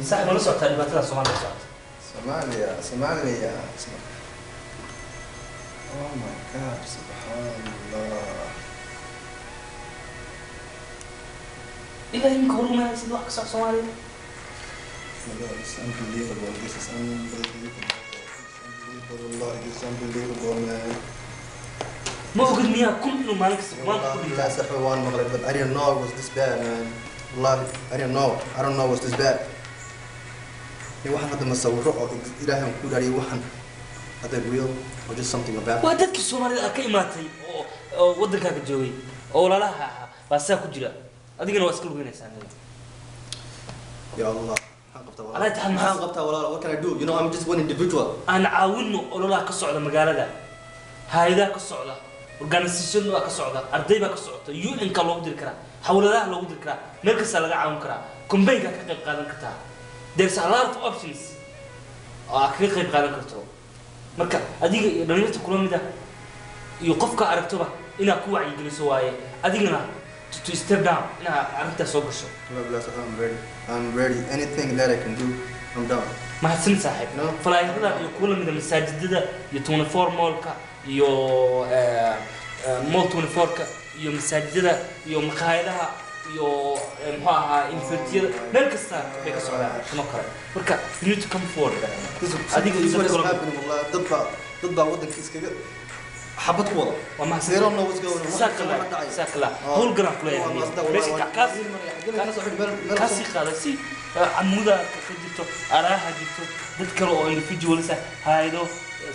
صح ما نصعد تاني بطلع Somalia صعد. Somalia. Oh my God, subhanallah. إذا يمكن هرونا يصير واحد صح Somalia. It's unbelievable. This is unbelievable. It's unbelievable, man. ما أقول مياه كل إنه مالك ما تقول لا سحوان مغرب, but I didn't know it was this bad, man. والله I didn't know. I don't know it was this bad. واحد هذا مصوره إلهي مقول عليه واحد هذا real or just something about. وهذاك الصومالي كإماتي أو ودك هذا الجوي أو لا بس أكو جرا أديك أنا واسكل وين إنسان. يا الله. أنا أتحمل. What can I do? You know, I'm just one individual. أنا عاونه أو لا كسر مقالة ده. هايدا كسر organization waa ka socda arday baa ka socota UN ka loo dir kara hawladaha loo dir kara meel kasta laga caawin kara kumbayga ka qayb qaadan karta there's a lot of options ka qayb qaadan karto marka adiga iyo dhalinyarta kula mid ah iyo qofka aragtoba ina ku wacyi geliso waaye adigana to step down ina arinta soo gasho I'm ready anything that I can do I'm down ma hadsan saaxib falaayada iyo kula mid masaajidada iyo 24 mallka iyo mall 24ka iyo masaajidada iyo maqaayadaha iyo muxuu ahaa infertiyada meel kasta bay ka socdaan kuma kale marka you need to come forward adiga is dad baa wadanka iskaga xabad ku wada waa ma zero no what's going on sakla hol garan kula yahay kaasi qaadasi amuda ka jirto araha jirto dad kale oo individuals ah haydo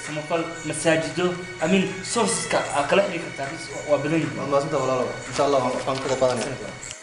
samafal masaajido amin sources ka kala xiriirta waa badan ma santa walaalo insha Allah waxaan ku qaadanaa